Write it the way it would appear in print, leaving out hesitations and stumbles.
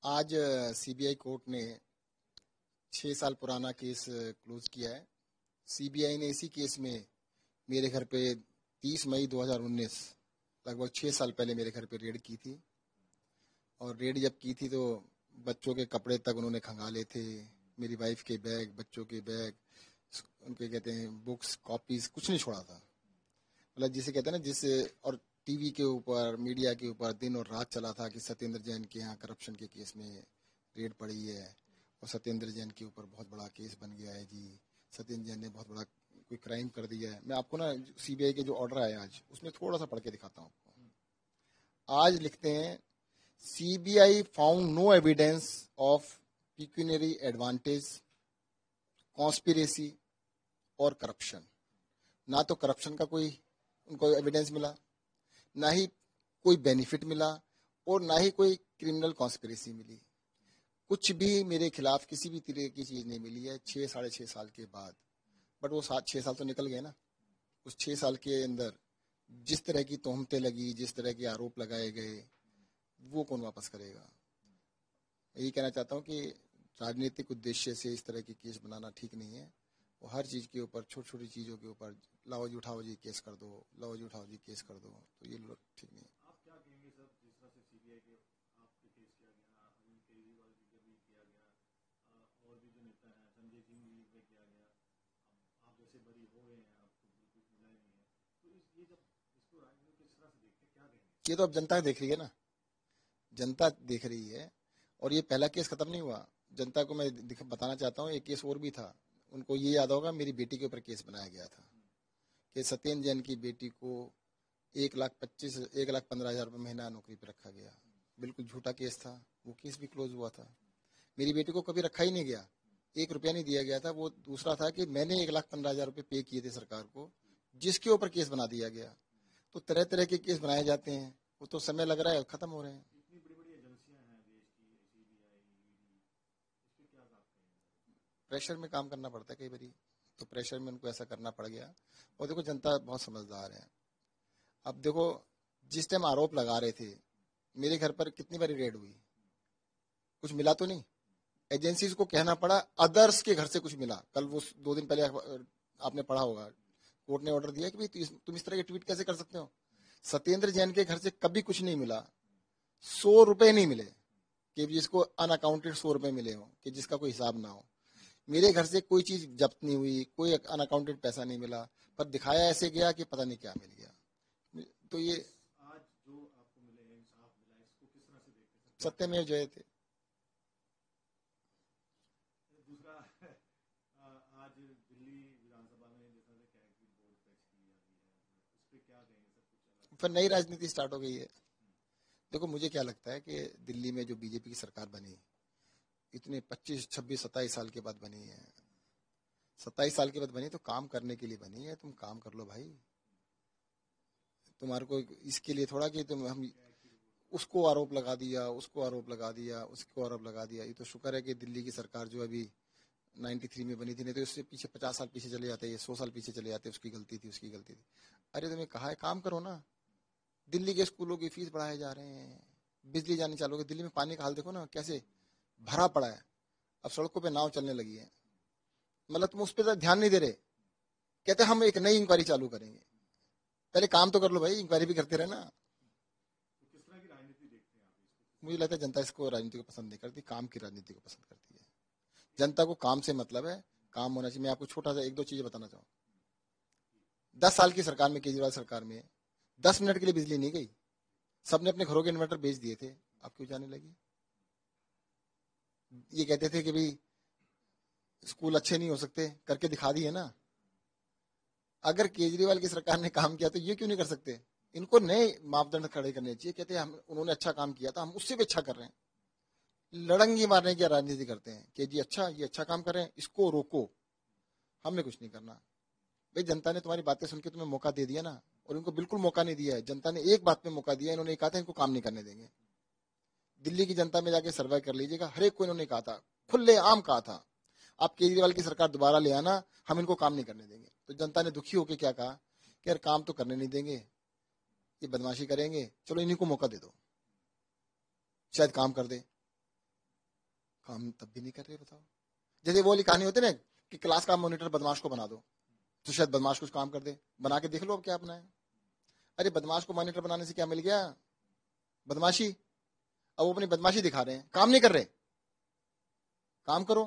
आज CBI court ने 6 साल पुराना केस क्लोज किया है। सीबीआई ने इसी केस में मेरे घर पे 30 मई 2019 लगभग 6 साल पहले मेरे घर पे रेड की थी। और रेड जब की थी तो बच्चों के कपड़े तक उन्होंने खंगाले थे, मेरी वाइफ के बैग, बच्चों के बैग, उनके कहते हैं बुक्स, कॉपीज, कुछ नहीं छोड़ा था। मतलब जिसे कहते हैं ना, जिस और टीवी के ऊपर, मीडिया के ऊपर दिन और रात चला था कि सत्येंद्र जैन के यहाँ करप्शन के केस में रेड पड़ी है और सत्येंद्र जैन के ऊपर बहुत बड़ा केस बन गया है जी, सत्येंद्र जैन ने बहुत बड़ा कोई क्राइम कर दिया है। मैं आपको ना सीबीआई के जो ऑर्डर आया आज, उसमें थोड़ा सा पढ़ के दिखाता हूँ आपको। आज लिखते हैं, CBI found no evidence of pecuniary advantage, conspiracy और करप्शन। ना तो करप्शन का कोई उनको एविडेंस मिला, ना ही कोई बेनिफिट मिला, और ना ही कोई क्रिमिनल कॉन्स्पिरेसी मिली। कुछ भी मेरे खिलाफ किसी भी तरह की चीज नहीं मिली है 6 साढ़े 6 साल के बाद। बट वो 7 6 साल तो निकल गए ना। उस 6 साल के अंदर जिस तरह की तोहमतें लगी, जिस तरह के आरोप लगाए गए, वो कौन वापस करेगा। यही कहना चाहता हूँ कि राजनीतिक उद्देश्य से इस तरह के केस बनाना ठीक नहीं है। वो हर चीज के ऊपर, छोटी छोटी चीजों के ऊपर लाओ जी उठाओ जी केस कर दो, लाओ जी उठाओ जी केस कर दो, तो ये लोग ठीक नहीं है। आप क्या कहेंगे सर, जिस तरह से सीबीआई के आप पे केस किया गया, अरविंद केजरीवाल जी पे भी किया गया, और भी जो नेता हैं संजय सिंह जी पे किया गया, अब आप जैसे बरी हो गए हैं, आपको बिल्कुल मिला ही नहीं है, तो ये जब इसको राजनीति किस तरह से देखते हैं, क्या कहेंगे? ये तो अब जनता देख रही है ना, जनता देख रही है। और ये पहला केस खत्म नहीं हुआ। जनता को मैं बताना चाहता हूँ, एक केस और भी था। उनको ये याद होगा, मेरी बेटी के ऊपर केस बनाया गया था कि सत्येंद्र जैन की बेटी को 1,15,000 रुपये महीना नौकरी पर रखा गया। बिल्कुल झूठा केस था। वो केस भी क्लोज हुआ था। मेरी बेटी को कभी रखा ही नहीं गया, 1 रुपया नहीं दिया गया था। वो दूसरा था कि मैंने 1,15,000 रुपये पे किए थे सरकार को, जिसके ऊपर केस बना दिया गया। तो तरह तरह के केस बनाए जाते हैं, वो तो समय लग रहा है, खत्म हो रहे हैं। इतनी बड़ी बड़ी एजेंसियां हैं देश की, सीबीआई, ईडी, इस पे क्या आप कहेंगे? प्रेशर में काम करना पड़ता है कई बारी, तो प्रेशर में उनको ऐसा करना पड़ गया। और देखो, जनता बहुत समझदार है। अब देखो, जिस टाइम आरोप लगा रहे थे, मेरे घर पर कितनी बारी रेड हुई, कुछ मिला तो नहीं। एजेंसीज को कहना पड़ा, अदर्स के घर से कुछ मिला। कल वो 2 दिन पहले आपने पढ़ा होगा, कोर्ट ने ऑर्डर दिया कि भाई तुम इस तरह के ट्वीट कैसे कर सकते हो। सत्येंद्र जैन के घर से कभी कुछ नहीं मिला। 100 रुपए नहीं मिले कि जिसको अनअकाउंटेड 100 रुपए मिले हो, कि जिसका कोई हिसाब ना हो। मेरे घर से कोई चीज जब्त नहीं हुई, कोई अनअकाउंटेड पैसा नहीं मिला, पर दिखाया ऐसे गया कि पता नहीं क्या मिल गया। तो ये आज जो आपको मिले हैं, इंसाफ मिला, इसको किस तरह से देखते हैं सर, क्या सत्यमेव जयते। कहेंगे? दूसरा आज दिल्ली विधानसभा में जिस तरह से कैग की बोर्ड पेश की जा रही है, उस पर क्या कहेंगे सर, कुछ अलग फिर नई राजनीति स्टार्ट हो गई है। देखो, मुझे क्या लगता है कि दिल्ली में जो बीजेपी की सरकार बनी, इतने 25 26 27 साल के बाद बनी है। 27 साल के बाद बनी तो काम करने के लिए बनी है। तुम काम कर लो भाई। तुम्हारे को इसके लिए थोड़ा कि तुम हम उसको आरोप लगा दिया, उसको आरोप लगा दिया, उसको आरोप लगा दिया। ये तो शुक्र है कि दिल्ली की सरकार जो अभी 93 में बनी थी, नहीं तो उससे पीछे 50 साल पीछे चले जाते, ये 100 साल पीछे चले जाते। उसकी गलती थी, उसकी गलती थी। अरे तुम्हें कहा है काम करो ना। दिल्ली के स्कूलों की फीस बढ़ाए जा रहे हैं, बिजली जानी चालू हो गई। दिल्ली में पानी का हाल देखो ना, कैसे भरा पड़ा है। अब सड़कों पे नाव चलने लगी है। मतलब तुम उस पर ध्यान नहीं दे रहे। कहते हम एक नई इंक्वायरी चालू करेंगे। पहले काम तो कर लो भाई, इंक्वायरी भी करते रहना। तो किस तरह की राजनीति देखते हैं आप इसको? मुझे लगता है जनता इसको राजनीति को पसंद नहीं करती, काम की राजनीति को पसंद करती है। जनता को काम से मतलब है, काम होना चाहिए। मैं आपको छोटा सा 1 2 चीजें बताना चाहूँ। 10 साल की सरकार में, केजरीवाल सरकार में 10 मिनट के लिए बिजली नहीं गई। सबने अपने घरों के इन्वर्टर बेच दिए थे। अब क्यों जाने लगी। ये कहते थे कि भाई स्कूल अच्छे नहीं हो सकते, करके दिखा दिए ना। अगर केजरीवाल की सरकार ने काम किया तो ये क्यों नहीं कर सकते। इनको नए मापदंड खड़े करने चाहिए। कहते हैं हम, उन्होंने अच्छा काम किया था, हम उससे भी अच्छा कर रहे हैं। लड़ंगी मारने की राजनीति करते हैं कि जी अच्छा, ये अच्छा काम कर रहे हैं, इसको रोको, हमें कुछ नहीं करना। भाई जनता ने तुम्हारी बातें सुन के तुम्हें मौका दे दिया ना, और इनको बिल्कुल मौका नहीं दिया है। जनता ने एक बात में मौका दिया, इन्होंने कहा था इनको काम नहीं करने देंगे। दिल्ली की जनता में जाके सर्वे कर लीजिएगा, हर एक को इन्होंने कहा था, खुले आम कहा था, आप केजरीवाल की सरकार दोबारा ले आना, हम इनको काम नहीं करने देंगे। तो जनता ने दुखी होकर क्या कहा कि यार काम तो करने नहीं देंगे, ये बदमाशी करेंगे, चलो इन्हीं को मौका दे दो, शायद काम कर दे। काम तब भी नहीं कर रहे, बताओ। जैसे वो वाली कहानी होती है ना कि क्लास का मॉनिटर बदमाश को बना दो तो शायद बदमाश कुछ काम कर दे, बना के देख लो अब क्या अपना है। अरे बदमाश को मॉनिटर बनाने से क्या मिल गया? बदमाशी। अब वो अपनी बदमाशी दिखा रहे हैं, काम नहीं कर रहे। काम करो।